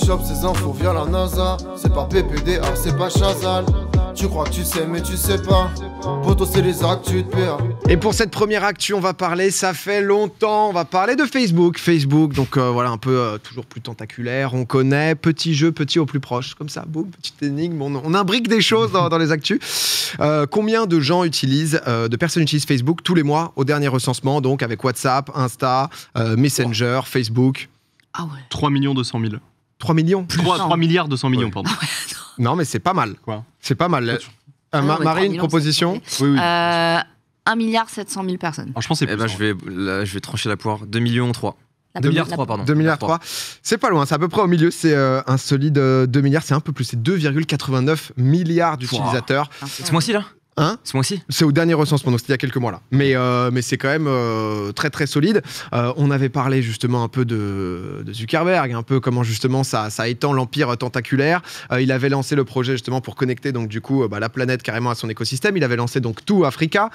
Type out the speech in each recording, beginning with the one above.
chope ces infos via la NASA. C'est pas PPDA, c'est pas Chazal. Tu crois que tu sais mais tu sais pas. Poto c'est les actus de PA. Et pour cette première actu, on va parler, ça fait longtemps, on va parler de Facebook. Facebook, donc voilà, un peu toujours plus tentaculaire, on connaît, petit jeu, petit au plus proche, comme ça, boum, petite énigme, on imbrique des choses dans les actus. Combien de gens utilisent, de personnes utilisent Facebook tous les mois au dernier recensement, donc avec WhatsApp, Insta, Messenger, Facebook? Ah ouais. 3 200 000. 3 millions? 3 milliards 200 millions, pardon. Ah ouais, Non, mais c'est pas mal. Quoi? C'est pas mal. Marie, une proposition? Oui, oui. 1 700 000 personnes. Alors, je pense que c'est Eh ben, je vais trancher la poire. 2,3 millions. 2,3 milliards, pardon. 2,3 milliards. C'est pas loin, c'est à peu près au milieu. C'est un solide 2 milliards, c'est un peu plus. C'est 2,89 milliards d'utilisateurs. Ce mois-ci, là? Hein? Ce mois-ci? C'est au dernier recensement, donc c'était il y a quelques mois là. Mais c'est quand même très très solide. On avait parlé justement un peu de Zuckerberg, un peu comment justement ça étend l'empire tentaculaire. Il avait lancé le projet justement pour connecter donc du coup la planète carrément à son écosystème. Il avait lancé donc Tout Africa,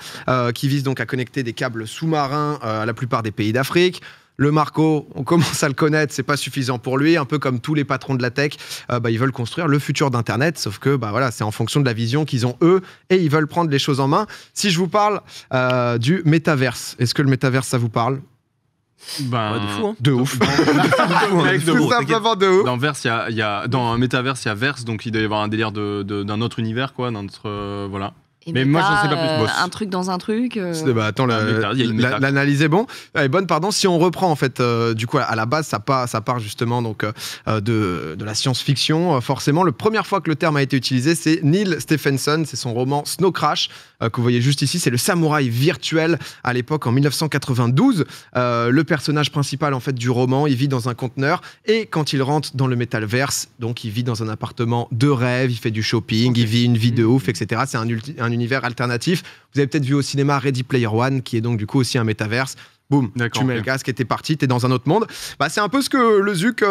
qui vise donc à connecter des câbles sous-marins à la plupart des pays d'Afrique. Le Marco, on commence à le connaître, c'est pas suffisant pour lui. Un peu comme tous les patrons de la tech, ils veulent construire le futur d'Internet, sauf que voilà, c'est en fonction de la vision qu'ils ont eux, et ils veulent prendre les choses en main. Si je vous parle du métaverse, est-ce que le métaverse ça vous parle? Ben, de fou, hein. De ouf. Mec, de Tout ouf, simplement de ouf. Dans Verse, dans un métaverse, il y a Verse, donc il doit y avoir un délire d'un autre univers, quoi, d'un autre, voilà. Et Mais moi, j'en sais pas plus. Un truc dans un truc. Attends, l'analyse est bon. Elle est bonne, pardon. Si on reprend, en fait, du coup, à la base, ça part justement donc, de la science-fiction. Forcément, la première fois que le terme a été utilisé, c'est Neil Stephenson. C'est son roman Snow Crash, que vous voyez juste ici. C'est le samouraï virtuel à l'époque, en 1992. Le personnage principal, en fait, du roman, il vit dans un conteneur. Et quand il rentre dans le Metaverse, donc, il vit dans un appartement de rêve, il fait du shopping, il vit une vie de ouf, etc. C'est un univers alternatif. Vous avez peut-être vu au cinéma Ready Player One, qui est donc du coup aussi un métaverse. Boum, tu mets le casque et t'es parti, t'es dans un autre monde. C'est un peu ce que le Zuc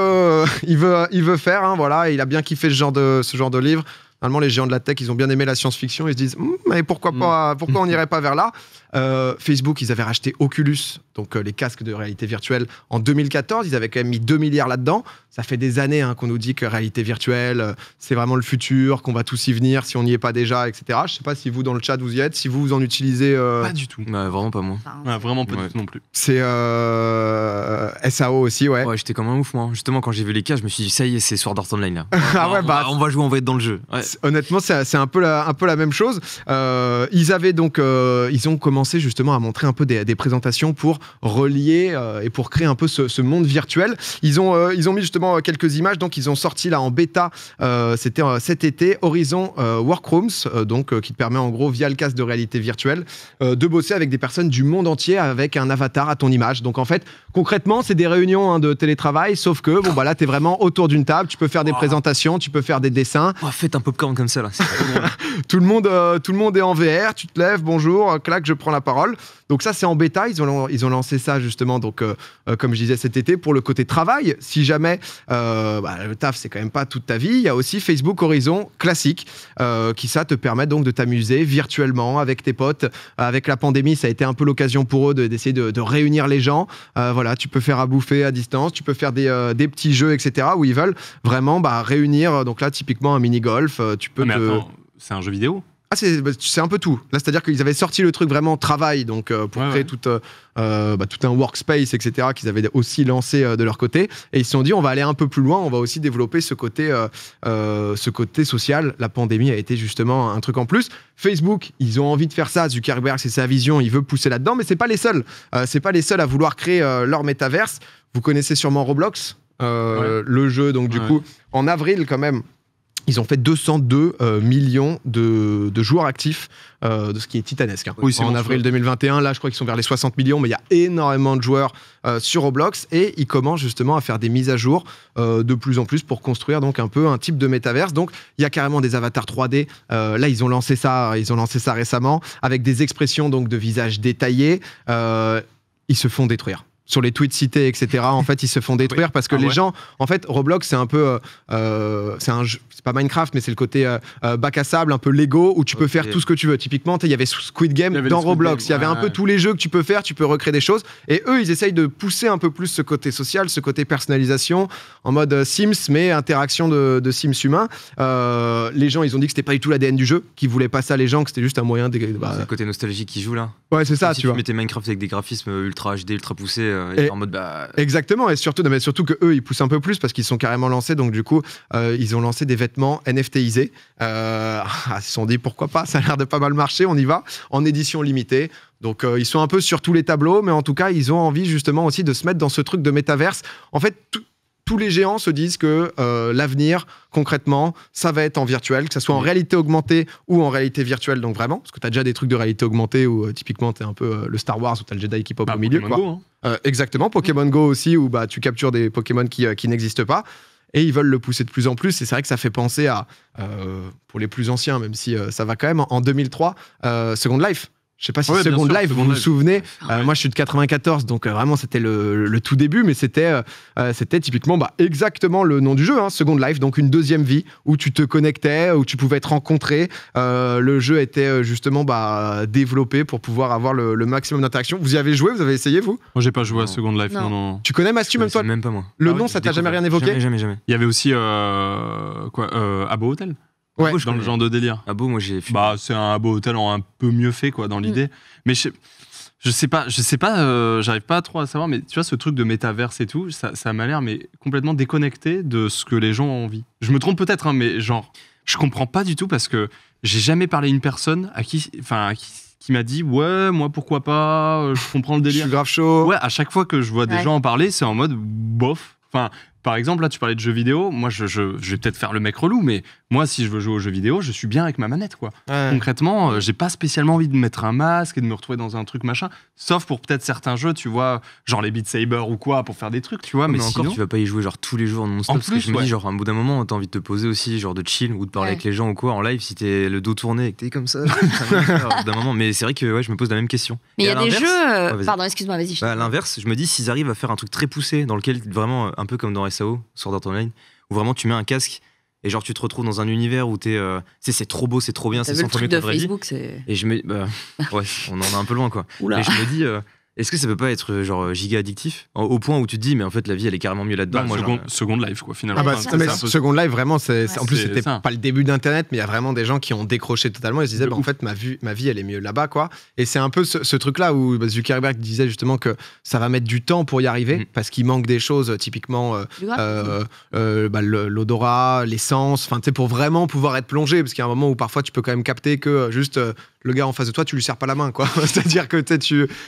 il veut faire. Hein, voilà, il a bien kiffé ce genre de livre. Normalement, les géants de la tech, ils ont bien aimé la science-fiction. Ils se disent, mais pourquoi on n'irait pas vers là? Facebook, ils avaient racheté Oculus, donc les casques de réalité virtuelle, en 2014. Ils avaient quand même mis 2 milliards là-dedans. Ça fait des années qu'on nous dit que réalité virtuelle, c'est vraiment le futur, qu'on va tous y venir si on n'y est pas déjà, etc. Je sais pas si vous, dans le chat, vous y êtes, si vous en utilisez... Pas du tout. Vraiment pas moi. Vraiment pas du tout non plus. C'est SAO aussi, ouais. Ouais, j'étais comme un ouf, moi. Justement, quand j'ai vu les cas, je me suis dit, ça y est, c'est Sword Art Online, là. On va jouer, on va être dans le jeu. Ouais. Honnêtement, c'est un peu la même chose. Ils ont commencé justement à montrer un peu des présentations pour relier et pour créer un peu ce monde virtuel. Ils ont mis justement quelques images, donc ils ont sorti là en bêta, c'était cet été, Horizon Workrooms, qui te permet en gros via le casque de réalité virtuelle de bosser avec des personnes du monde entier avec un avatar à ton image. Donc en fait, concrètement, c'est des réunions de télétravail, sauf que là, t'es vraiment autour d'une table, tu peux faire des présentations, tu peux faire des dessins. Faites un popcorn comme ça là. tout le monde est en VR, tu te lèves, bonjour, clac, je prends la parole. Donc ça, c'est en bêta, ils ont lancé ça justement, donc comme je disais cet été, pour le côté travail. Si jamais le taf, c'est quand même pas toute ta vie, il y a aussi Facebook Horizon classique, qui ça te permet donc de t'amuser virtuellement avec tes potes. Avec la pandémie, ça a été un peu l'occasion pour eux d'essayer de réunir les gens. Voilà, tu peux faire à bouffer à distance, tu peux faire des petits jeux, etc. où ils veulent vraiment réunir. Donc là, typiquement un mini-golf, tu peux attends, c'est un jeu vidéo? C'est un peu tout. Là, c'est-à-dire qu'ils avaient sorti le truc vraiment travail, donc pour créer tout un workspace, etc., qu'ils avaient aussi lancé de leur côté. Et ils se sont dit, on va aller un peu plus loin, on va aussi développer ce côté social. La pandémie a été justement un truc en plus. Facebook, ils ont envie de faire ça. Zuckerberg, c'est sa vision, il veut pousser là-dedans, mais c'est pas les seuls. C'est pas les seuls à vouloir créer leur métaverse. Vous connaissez sûrement Roblox, le jeu, donc du coup, en avril quand même. Ils ont fait 202 millions de joueurs actifs, de ce qui est titanesque. Hein. Oui, en avril 2021, là, je crois qu'ils sont vers les 60 millions, mais il y a énormément de joueurs sur Roblox et ils commencent justement à faire des mises à jour de plus en plus pour construire donc un peu un type de métaverse. Donc, il y a carrément des avatars 3D. Là, ils ont lancé ça récemment avec des expressions donc de visages détaillés. Ils se font détruire. sur les tweets cités, etc. En fait, ils se font détruire parce que les gens, en fait, Roblox, c'est un peu, c'est un jeu, c'est pas Minecraft, mais c'est le côté bac à sable, un peu Lego, où tu peux faire tout ce que tu veux. Typiquement, il y avait Squid Game dans Roblox. Il y avait un peu tous les jeux que tu peux faire, tu peux recréer des choses. Et eux, ils essayent de pousser un peu plus ce côté social, ce côté personnalisation, en mode Sims, mais interaction de Sims humains. Les gens, ils ont dit que c'était pas du tout l'ADN du jeu, qu'ils voulaient pas ça les gens, que c'était juste un moyen de. C'est le côté nostalgique qui joue là. Ouais, c'est ça, si tu vois. mettais Minecraft avec des graphismes ultra HD, ultra poussés, et en mode Exactement, et surtout que eux, ils poussent un peu plus parce qu'ils sont carrément lancés, donc du coup, ils ont lancé des vêtements NFTisés. Ils se sont dit pourquoi pas, ça a l'air de pas mal marcher, on y va, en édition limitée. Donc ils sont un peu sur tous les tableaux, mais en tout cas, ils ont envie justement aussi de se mettre dans ce truc de métaverse. En fait, tous les géants se disent que l'avenir, concrètement, ça va être en virtuel, que ça soit en réalité augmentée ou en réalité virtuelle, donc vraiment, parce que tu as déjà des trucs de réalité augmentée où typiquement tu es un peu le Star Wars où tu as le Jedi qui pop au milieu. Pokémon Go, hein. Exactement, Pokémon Go aussi, où tu captures des Pokémon qui n'existent pas. Et ils veulent le pousser de plus en plus. Et c'est vrai que ça fait penser à, pour les plus anciens, même si ça va quand même, en 2003, Second Life. Je sais pas si Second Life, vous vous souvenez. Moi, je suis de 94, donc vraiment, c'était le tout début, mais c'était typiquement exactement le nom du jeu, hein, Second Life, donc une deuxième vie où tu te connectais, où tu pouvais te rencontrer. Le jeu était justement développé pour pouvoir avoir le maximum d'interaction. Vous y avez joué, vous avez essayé, vous? Moi, j'ai pas joué à Second Life, non. Tu connais Mastu, même toi? Même pas moi. Le nom, ça t'a jamais rien évoqué? Jamais. Il y avait aussi Habbo Hotel. Ouais, dans le genre de délire. Habbo, moi j'ai fait. C'est un Habbo Hotel un peu mieux fait quoi dans l'idée. Mais je sais pas, j'arrive pas trop à savoir. Mais tu vois ce truc de métaverse et tout, ça m'a l'air mais complètement déconnecté de ce que les gens ont envie. Je me trompe peut-être, hein, mais genre je comprends pas du tout parce que j'ai jamais parlé à une personne qui m'a dit ouais moi pourquoi pas, je comprends le délire. Je suis grave chaud. Ouais, à chaque fois que je vois des gens en parler, c'est en mode bof. Enfin, par exemple, là, tu parlais de jeux vidéo. Moi, je vais peut-être faire le mec relou, mais moi, si je veux jouer aux jeux vidéo, je suis bien avec ma manette, quoi. Ouais. Concrètement, j'ai pas spécialement envie de mettre un masque et de me retrouver dans un truc machin. Sauf pour peut-être certains jeux, tu vois, genre les Beat Saber ou quoi, pour faire des trucs, tu vois. Mais encore, sinon... tu vas pas y jouer genre tous les jours non-stop. Parce que je me dis, genre, à un bout d'un moment, t'as envie de te poser aussi, genre de chill ou de parler avec les gens ou quoi en live si t'es le dos tourné et que t'es comme ça. D'un moment. Mais c'est vrai que je me pose la même question. Mais il y a des jeux. Pardon, excuse-moi, vas-y. À l'inverse, je me dis, s'ils arrivent à faire un truc très poussé dans lequel vraiment, un peu comme dans SAO, Sword Art Online, où vraiment tu mets un casque et genre tu te retrouves dans un univers où c'est trop beau, c'est trop bien, c'est 100 fois mieux que la vraie vie. Et je me ouais, on en est un peu loin quoi. Et je me dis est-ce que ça peut pas être genre giga addictif au point où tu te dis mais en fait la vie elle est carrément mieux là-dedans. Second Life quoi finalement. Second Life vraiment en plus c'était pas le début d'internet mais il y a vraiment des gens qui ont décroché totalement et se disaient en fait ma vie elle est mieux là-bas quoi. Et c'est un peu ce truc là où Zuckerberg disait justement que ça va mettre du temps pour y arriver parce qu'il manque des choses typiquement l'odorat, l'essence, enfin tu sais pour vraiment pouvoir être plongé parce qu'il y a un moment où parfois tu peux quand même capter que juste le gars en face de toi tu lui serres pas la main quoi. C'est-à-dire que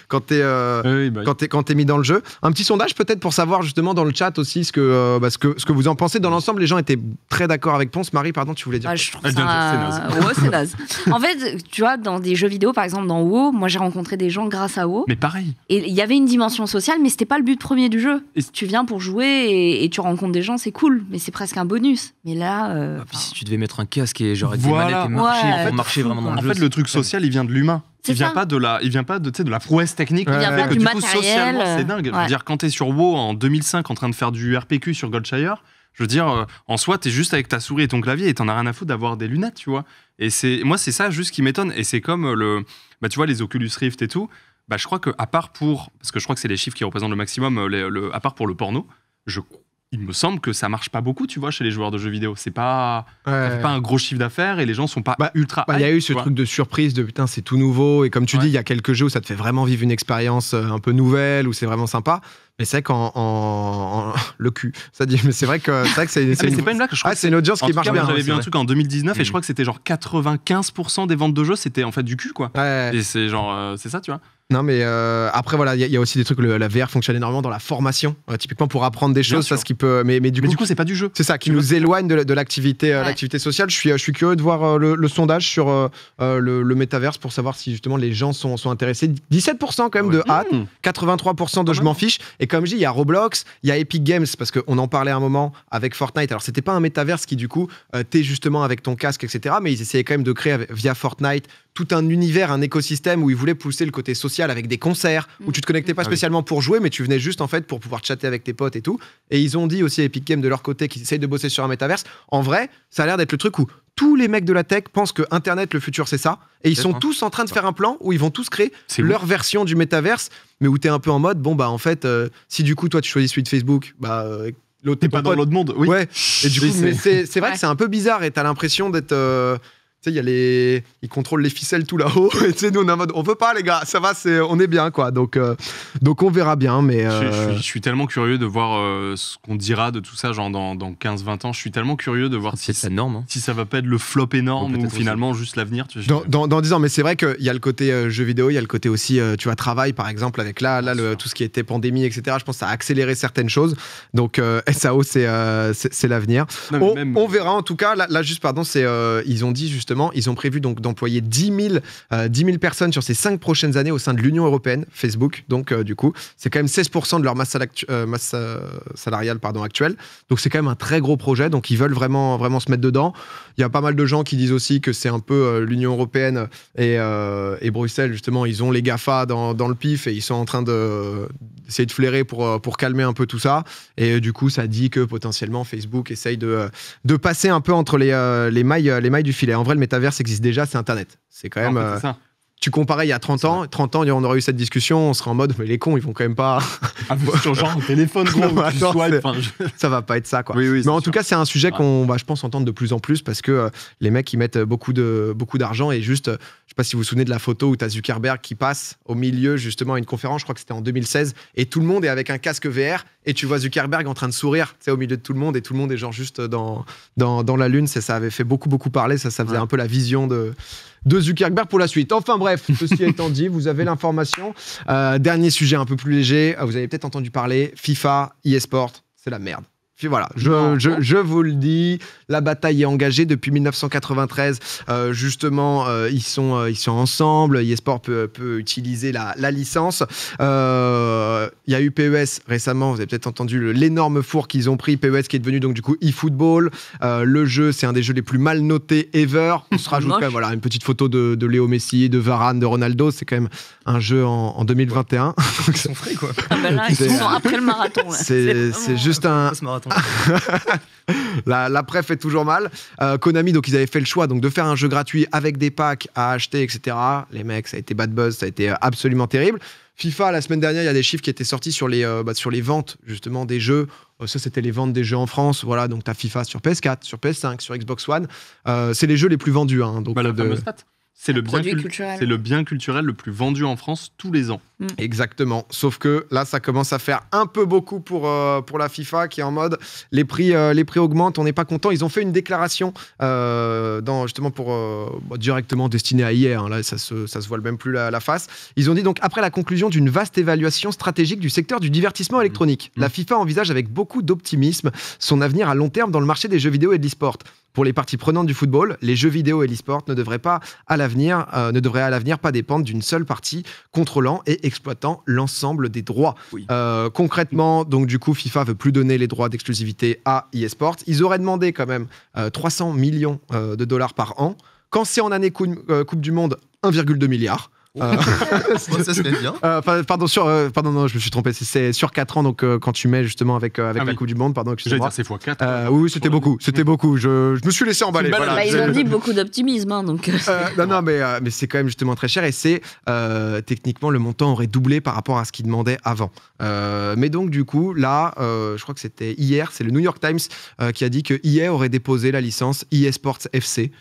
quand t'es mis dans le jeu. Un petit sondage peut-être pour savoir justement dans le chat aussi ce que vous en pensez. Dans l'ensemble, les gens étaient très d'accord avec Ponce. Marie, pardon, tu voulais dire je trouve ça... Ouais, c'est naze. En fait, tu vois, dans des jeux vidéo, par exemple dans WoW, moi j'ai rencontré des gens grâce à WoW. Mais pareil. Et il y avait une dimension sociale, mais c'était pas le but premier du jeu. Tu viens pour jouer et tu rencontres des gens, c'est cool, mais c'est presque un bonus. Mais là... Puis si tu devais mettre un casque et genre avec des manettes et marcher vraiment dans le jeu. En fait, le truc social, il vient de l'humain. Il vient pas de la prouesse technique. Il vient pas du matériel. Socialement, c'est dingue. Je veux dire, quand t'es sur WoW en 2005 en train de faire du RPQ sur Goldshire, je veux dire, en soi, t'es juste avec ta souris et ton clavier et t'en as rien à foutre d'avoir des lunettes, tu vois. Et moi, c'est ça juste qui m'étonne. Et c'est comme tu vois, les Oculus Rift et tout. Je crois que à part parce que je crois que c'est les chiffres qui représentent le maximum, à part pour le porno, il me semble que ça marche pas beaucoup, tu vois, chez les joueurs de jeux vidéo. Ça fait pas un gros chiffre d'affaires et les gens sont pas ultra. Il y a eu ce truc de surprise de putain, c'est tout nouveau. Et comme tu dis, il y a quelques jeux où ça te fait vraiment vivre une expérience un peu nouvelle, où c'est vraiment sympa. Mais c'est vrai qu'en le cul, ça dit. Mais c'est vrai que c'est pas une blague. C'est une audience qui marche bien. J'avais vu un truc en 2019 et je crois que c'était genre 95% des ventes de jeux, c'était en fait du cul, quoi. Et c'est genre, c'est ça, tu vois. Non mais après voilà, il y a aussi des trucs, la VR fonctionne énormément dans la formation, typiquement pour apprendre des choses, ça ce qui peut, mais du coup c'est pas du jeu. C'est ça qui nous éloigne de l'activité sociale. Je suis curieux de voir le sondage sur le métaverse pour savoir si justement les gens sont intéressés. 17% quand même de hâte, 83% de je m'en fiche Et comme je dis, il y a Roblox, il y a Epic Games, parce qu'on en parlait un moment avec Fortnite. Alors, c'était pas un métaverse qui, du coup, t'es justement avec ton casque, etc. Mais ils essayaient quand même de créer, via Fortnite, tout un univers, un écosystème où ils voulaient pousser le côté social avec des concerts, où tu te connectais pas spécialement pour jouer, mais tu venais juste, en fait, pour pouvoir chatter avec tes potes et tout. Et ils ont dit aussi à Epic Games de leur côté qu'ils essayent de bosser sur un métaverse. En vrai, ça a l'air d'être le truc où tous les mecs de la tech pensent que Internet, le futur, c'est ça. Et ils sont tous en train de faire un plan où ils vont tous créer leur version du métaverse, mais où t'es un peu en mode, bon, bah, en fait, si du coup, toi, tu choisis celui de Facebook, bah, l'autre, t'es pas dans l'autre monde. Oui. Ouais. Et du coup, mais c'est vrai que c'est un peu bizarre et t'as l'impression d'être. Tu sais, ils contrôlent les ficelles tout là-haut. Et tu sais, nous, on est en mode, on veut pas, les gars, ça va, on est bien, quoi. Donc on verra bien, mais... Je suis tellement curieux de voir ce qu'on dira de tout ça, genre dans 15-20 ans. Je suis tellement curieux de voir si ça va pas être le flop énorme ou finalement juste l'avenir. Dans 10 ans, mais c'est vrai qu'il y a le côté jeu vidéo, il y a le côté aussi, tu vois, travail, par exemple, avec tout ce qui était pandémie, etc. Je pense que ça a accéléré certaines choses. Donc, SAO, c'est l'avenir. On verra, en tout cas. Là juste, pardon, ils ont dit, justement, ils ont prévu donc d'employer 10 000 personnes sur ces 5 prochaines années au sein de l'Union européenne, Facebook. Donc, du coup, c'est quand même 16% de leur masse salariale actuelle. Donc, c'est quand même un très gros projet. Donc, ils veulent vraiment se mettre dedans. Il y a pas mal de gens qui disent aussi que c'est un peu l'Union européenne et Bruxelles, justement, ils ont les GAFA dans le pif et ils sont en train d'essayer de flairer pour calmer un peu tout ça. Et du coup, ça dit que potentiellement, Facebook essaye de passer un peu entre les mailles du filet. En vrai, le métaverse existe déjà, c'est Internet. C'est quand même... c'est ça. Tu comparais il y a 30 ans, on aurait eu cette discussion, on serait en mode, mais les cons, ils vont quand même pas... sur genre un téléphone, gros, ça va pas être ça, quoi. Oui, mais en tout cas, c'est un sujet qu'on va, je pense, entendre de plus en plus parce que les mecs, ils mettent beaucoup d'argent et juste, je sais pas si vous vous souvenez de la photo où t'as Zuckerberg qui passe au milieu, justement, à une conférence, je crois que c'était en 2016, et tout le monde est avec un casque VR et tu vois Zuckerberg en train de sourire, tu sais, au milieu de tout le monde et tout le monde est genre juste dans la lune. Ça avait fait beaucoup parler, ça faisait un peu la vision de Zuckerberg pour la suite. Enfin bref, ceci étant dit, vous avez l'information. Dernier sujet un peu plus léger, vous avez peut-être entendu parler, FIFA, eSport, c'est la merde. Puis voilà, je vous le dis, la bataille est engagée depuis 1993. Justement, ils sont ensemble. eSport peut utiliser la licence. Il y a eu PES récemment. Vous avez peut-être entendu l'énorme four qu'ils ont pris. PES qui est devenu donc du coup eFootball. Le jeu, c'est un des jeux les plus mal notés ever. On se rajoute quand même une petite photo de Léo Messi, de Varane, de Ronaldo. C'est quand même un jeu en 2021. Ils sont frais, quoi. Ah ben là, ils sont après le marathon. Là. C'est juste un... la préf fait toujours mal. Konami, donc ils avaient fait le choix donc de faire un jeu gratuit avec des packs à acheter, etc. Les mecs, ça a été bad buzz, ça a été absolument terrible. FIFA, la semaine dernière, il y a des chiffres qui étaient sortis sur les ventes justement des jeux. Ça, c'était les ventes des jeux en France. Voilà, donc t'as FIFA sur PS4, sur PS5, sur Xbox One. C'est les jeux les plus vendus. Hein, donc la fameuse stat. C'est le bien culturel le plus vendu en France tous les ans. Exactement. Sauf que là, ça commence à faire un peu beaucoup pour la FIFA qui est en mode les prix augmentent, on n'est pas content. Ils ont fait une déclaration justement directement destinée à hier. Hein, là, ça se voile même plus la face. Ils ont dit donc après la conclusion d'une vaste évaluation stratégique du secteur du divertissement électronique, la FIFA envisage avec beaucoup d'optimisme son avenir à long terme dans le marché des jeux vidéo et de l'e-sport. Pour les parties prenantes du football, les jeux vidéo et l'e-sport ne devraient à l'avenir pas dépendre d'une seule partie contrôlant et exploitant l'ensemble des droits. Oui. Concrètement, donc du coup, FIFA veut plus donner les droits d'exclusivité à eSport. Ils auraient demandé quand même 300 millions de dollars par an. Quand c'est en année Coupe du Monde, 1,2 milliard. Ça se fait bien. Non, je me suis trompé. C'est sur 4 ans, donc quand tu mets justement avec la Coupe du Monde, pardon, excusez-moi. C'est x4. Oui, c'était beaucoup. C'était beaucoup. Je me suis laissé emballer. Voilà. Ils ont dit beaucoup d'optimisme, hein, donc. Mais c'est quand même justement très cher et c'est techniquement le montant aurait doublé par rapport à ce qu'ils demandaient avant. Mais donc du coup, là, je crois que c'était hier, c'est le New York Times qui a dit que EA aurait déposé la licence eSports FC.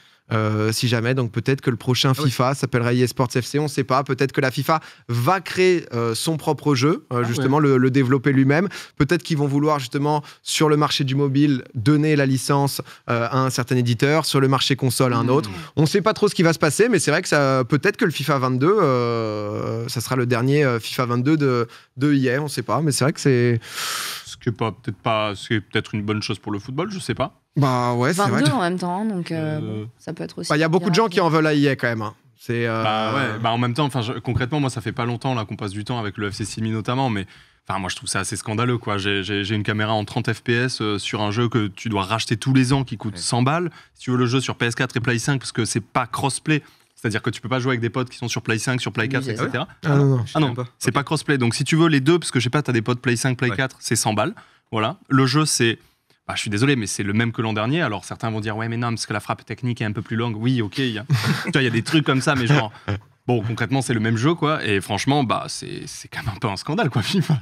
Si jamais, donc peut-être que le prochain FIFA s'appellera eSports FC, on ne sait pas. Peut-être que la FIFA va créer son propre jeu, justement le développer lui-même. Peut-être qu'ils vont vouloir justement sur le marché du mobile donner la licence à un certain éditeur, sur le marché console à un autre. On ne sait pas trop ce qui va se passer, mais c'est vrai que peut-être que le FIFA 22, ça sera le dernier FIFA 22 de EA, on ne sait pas, mais c'est vrai que c'est... C'est peut-être une bonne chose pour le football, je sais pas. Bah ouais, c'est 22 vrai. en même temps, donc ça peut être aussi. Il y a beaucoup de gens qui en veulent à EA quand même. Hein. En même temps, concrètement, moi, ça fait pas longtemps là qu'on passe du temps avec le FC Simi notamment, mais moi, je trouve ça assez scandaleux, quoi. J'ai une caméra en 30 FPS sur un jeu que tu dois racheter tous les ans qui coûte 100 balles. Si tu veux le jeu sur PS4 et Play 5, parce que c'est pas crossplay, c'est-à-dire que tu peux pas jouer avec des potes qui sont sur Play 5, sur Play 4, etc. Non, c'est pas crossplay. Donc si tu veux les deux, parce que je sais pas, t'as des potes Play 5, Play 4, c'est 100 balles. Voilà. Le jeu, c'est... je suis désolé, mais c'est le même que l'an dernier. Alors certains vont dire, ouais, mais non, parce que la frappe technique est un peu plus longue. Oui, ok, il y a des trucs comme ça, mais genre... Bon, concrètement, c'est le même jeu, quoi. Et franchement, c'est quand même un peu un scandale, quoi, FIFA.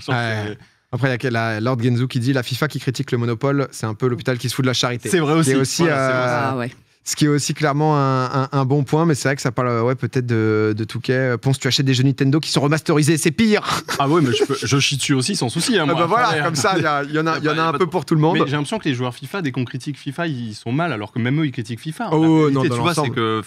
Après, il y a Lord Genzu qui dit la FIFA qui critique le monopole, c'est un peu l'hôpital qui se fout de la charité. C'est vrai aussi. Ce qui est aussi clairement un bon point, mais c'est vrai que ça parle peut-être de Touquet. Ponce, tu achètes des jeux Nintendo qui sont remasterisés, c'est pire. Ah ouais, mais je chie dessus aussi sans souci. Hein, moi. Voilà, comme ça, il y en a un peu pour tout le monde. Mais j'ai l'impression que les joueurs FIFA, dès qu'on critique FIFA, ils sont mal, alors que même eux, ils critiquent FIFA. Non, tu vois, c'est que...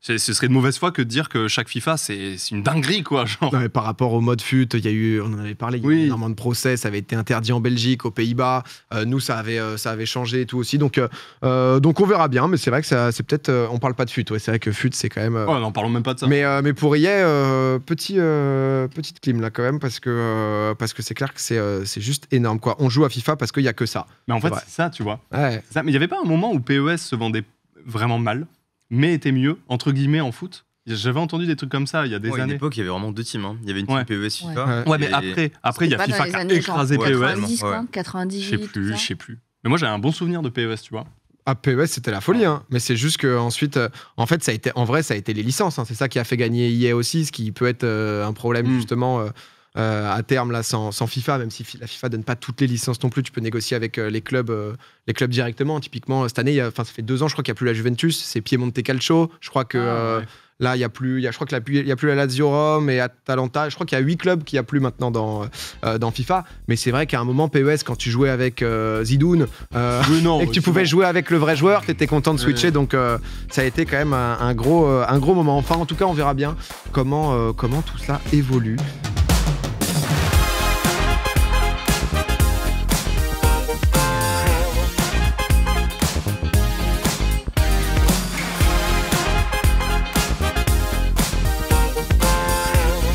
Ce serait de mauvaise foi que de dire que chaque FIFA, c'est une dinguerie, quoi. Genre. Non, mais par rapport au mode FUT, il y a eu, on en avait parlé, il y a eu énormément de procès, ça avait été interdit en Belgique, aux Pays-Bas. Nous, ça avait changé et tout aussi. Donc on verra bien, mais c'est vrai que c'est peut-être. On parle pas de FUT, c'est vrai que FUT, c'est quand même. Non, parlons même pas de ça. Mais pour EA, petite clim là quand même, parce que c'est clair que c'est juste énorme, quoi. On joue à FIFA parce qu'il y a que ça. Mais en fait, c'est ça, tu vois. Ouais. Ça. Mais il y avait pas un moment où PES se vendait vraiment mal, mais était mieux, entre guillemets, en foot. J'avais entendu des trucs comme ça il y a des années. À l'époque, il y avait vraiment deux teams. Il y avait une team PES FIFA. Ouais, mais après il y a FIFA qui a écrasé PES. 90, quoi, 98. Je sais plus. Mais moi, j'ai un bon souvenir de PES, tu vois. Ah, PES, c'était la folie, hein. Mais c'est juste que ensuite, en fait, ça a été les licences. Hein. C'est ça qui a fait gagner EA aussi, ce qui peut être un problème justement. À terme là sans FIFA, même si la FIFA donne pas toutes les licences non plus, tu peux négocier avec les clubs directement. Typiquement cette année, ça fait 2 ans, je crois qu'il n'y a plus la Juventus, c'est Piemonte Calcio. Je crois que là il y a plus, je crois qu'il y a plus la Lazio Rome et Atalanta. Je crois qu'il y a 8 clubs qu'il y a plus maintenant dans FIFA. Mais c'est vrai qu'à un moment PES, quand tu jouais avec Zidoun et que tu pouvais jouer avec le vrai joueur, t'étais content de switcher. Donc ça a été quand même un gros moment. Enfin, en tout cas, on verra bien comment tout cela évolue.